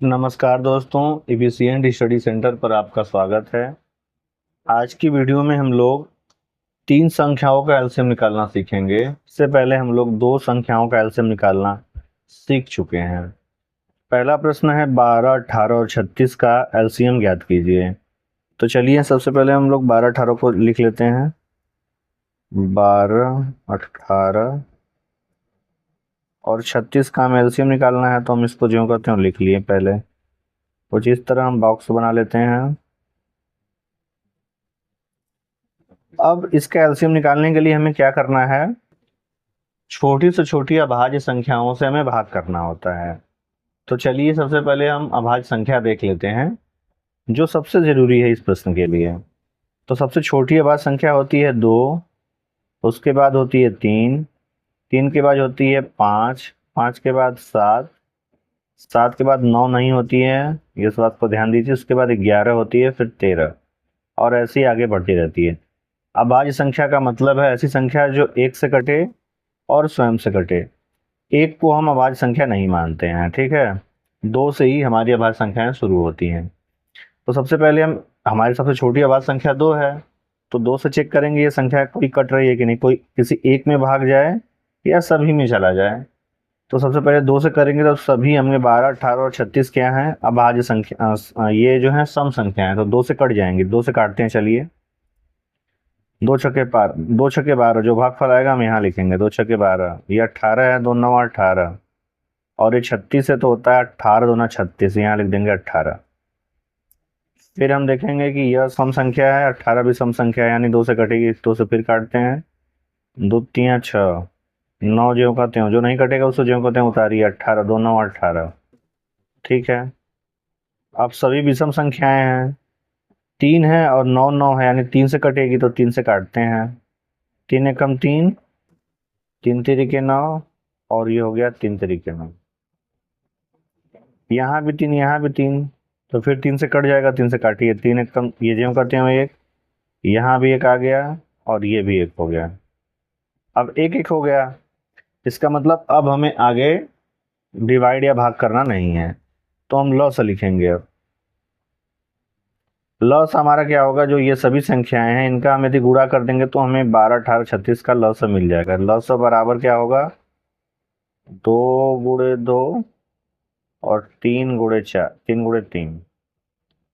नमस्कार दोस्तों, efficient study centre पर आपका स्वागत है। आज की वीडियो में हम लोग तीन संख्याओं का एलसीएम निकालना सीखेंगे। इससे पहले हम लोग दो संख्याओं का एलसीएम निकालना सीख चुके हैं। पहला प्रश्न है 12, 18 और 36 का एलसीएम ज्ञात कीजिए। तो चलिए सबसे पहले हम लोग 12, 18 को लिख लेते हैं। 12, 18 और 36 का हमें एलसीएम निकालना है, तो हम इसको ज्यों करते हैं लिख लिए। पहले कुछ इस तरह हम बॉक्स बना लेते हैं। अब इसका एलसीएम निकालने के लिए हमें क्या करना है, छोटी से छोटी अभाज्य संख्याओं से हमें भाग करना होता है। तो चलिए सबसे पहले हम अभाज्य संख्या देख लेते हैं, जो सबसे जरूरी है इस प्रश्न के लिए। तो सबसे छोटी अभाज्य संख्या होती है 2, उसके बाद होती है 3, 3 के बाद होती है 5, 5 के बाद 7, 7 के बाद 9 नहीं होती है, इस बात को ध्यान दीजिए। उसके बाद 11 होती है, फिर 13 और ऐसे ही आगे बढ़ती रहती है। अभाज्य संख्या का मतलब है ऐसी संख्या जो एक से कटे और स्वयं से कटे। एक को हम अभाज्य संख्या नहीं मानते हैं, ठीक है। दो से ही हमारी अभाज्य संख्याएं शुरू होती हैं। तो सबसे पहले हम हमारी सबसे छोटी अभाज्य संख्या 2 है, तो 2 से चेक करेंगे ये संख्या कोई कट रही है कि नहीं, कोई किसी एक में भाग जाए या सभी में चला जाए। तो सबसे पहले 2 से करेंगे तो सभी हमने 12, 18 और 36 क्या है, अभाज्य संख्या, ये जो है सम संख्या है, तो 2 से कट जाएंगे। 2 से काटते हैं, चलिए। 2 छक्के 12, जो भागफल आएगा हम यहाँ लिखेंगे। 2 छक्के 12, ये 18 है, 2 9 18 और ये 36 है, तो होता है 18 2 36, यहाँ लिख देंगे 18। फिर हम देखेंगे कि यह सम संख्या है, 18 भी सम संख्या है, यानी 2 से कटेगी। 2 से फिर काटते हैं, 2 3 6, 9 ज्यों का त्यों, जो नहीं कटेगा उसको ज्यों का त्यों उतारिए। 18 2 9 18, ठीक है। अब सभी विषम संख्याएं हैं, 3 है और 9 9 है, यानी 3 से कटेगी, तो 3 से काटते हैं। 3 एकम 3, 3 तिरिके 9 और ये हो गया 3 तिरिके 9। यहाँ भी 3, यहाँ भी 3, तो फिर 3 से कट जाएगा। 3 से काटिए, 3 एक कम, ये ज्यों करते हैं एक, यहाँ भी एक आ गया और ये भी एक हो गया। अब एक एक हो गया, इसका मतलब अब हमें आगे डिवाइड या भाग करना नहीं है, तो हम लॉस लिखेंगे। अब लॉस हमारा क्या होगा, जो ये सभी संख्याएं हैं इनका हम यदि गुणा कर देंगे तो हमें 12, 18, 36 का लॉस मिल जाएगा। लॉस बराबर क्या होगा, 2 × 2 और 3 × 4, 3 × 3,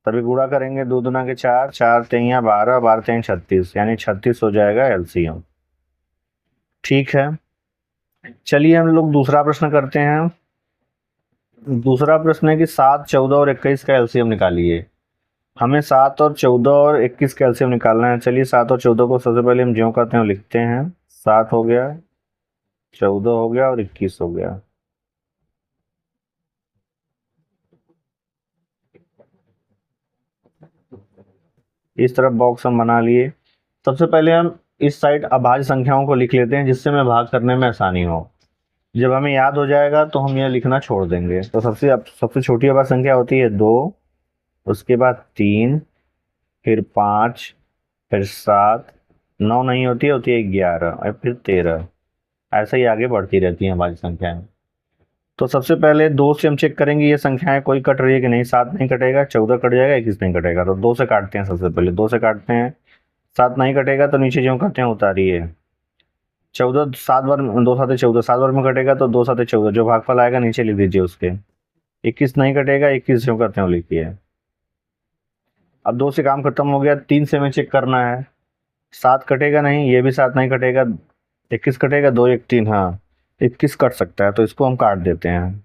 तभी गुणा करेंगे। 2 दूना के 4, 4 तेइयां 12, 12 तेईं 36, यानी 36 हो जाएगा एलसीएम, ठीक है। चलिए हम लोग दूसरा प्रश्न करते हैं। दूसरा प्रश्न है कि 7, 14 और 21 का एलसीएम निकालिए। हमें 7 और 14 और 21 का एलसीएम निकालना है। चलिए 7 और 14 को सबसे पहले हम ज्यों करते हैं लिखते हैं। 7 हो गया, 14 हो गया और 21 हो गया। इस तरफ बॉक्स हम बना लिए। सबसे पहले हम इस साइड अभाज्य संख्याओं को लिख लेते हैं, जिससे हमें भाग करने में आसानी हो। जब हमें याद हो जाएगा तो हम यह लिखना छोड़ देंगे। तो सबसे छोटी अभाज्य संख्या होती है 2, उसके बाद 3, फिर 5, फिर 7, 9 नहीं होती है, होती है 11 और फिर 13, ऐसे ही आगे बढ़ती रहती हैं अभाज्य संख्याएं। तो सबसे पहले 2 से हम चेक करेंगे ये संख्याएं कोई कट रही है कि नहीं। 7 नहीं कटेगा, 14 कट जाएगा, 21 नहीं कटेगा, तो 2 से काटते हैं। सबसे पहले 2 से काटते हैं, 7 नहीं कटेगा तो नीचे ज्यों करते हैं उतारिए। 14, 7 बार 2 7 14, 7 बार में कटेगा तो 2 7 14, जो भागफल आएगा नीचे लिख दीजिए उसके। 21 नहीं कटेगा, 21 ज्यों करते हैं लिखिए। अब 2 से काम खत्म हो गया। 3 से हमें चेक करना है। 7 कटेगा नहीं, ये भी 7 नहीं कटेगा। 21 कटेगा, 2 1 3, हाँ 21 कट सकता है, तो इसको हम काट देते हैं।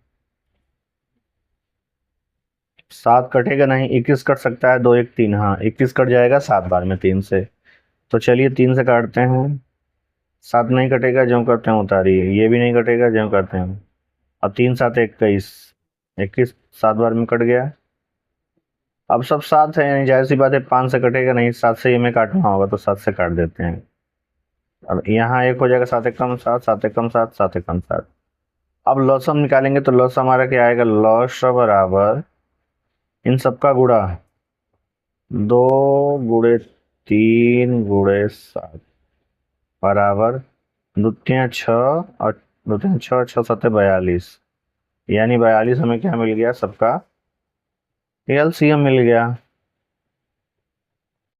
7 कटेगा नहीं, 21 कट सकता है, 2 1 3, हाँ 21 कट जाएगा 7 बार में 3 से। तो चलिए 3 से काटते हैं। 7 नहीं कटेगा, ज्यों करते हैं उतारिए। ये भी नहीं कटेगा, ज्यों करते हैं। अब 3 7 21, 21 7 बार में कट गया। अब सब 7 है, यानी जाहिर सी बात है 5 से कटेगा नहीं, 7 से हमें काटना होगा, तो 7 से काट देते हैं। अब यहाँ एक हो जाएगा, 7 एकम 7, 7 एकम 7, 7 एकम 7। अब लॉस हम निकालेंगे, तो लॉस हमारा क्या आएगा, लॉस बराबर इन सबका गुणा 2 × 3 × 7 बराबर 2 3 6 और 2 3 6 6 7 42, यानी 42 हमें क्या मिल गया सबका एलसीएम मिल गया।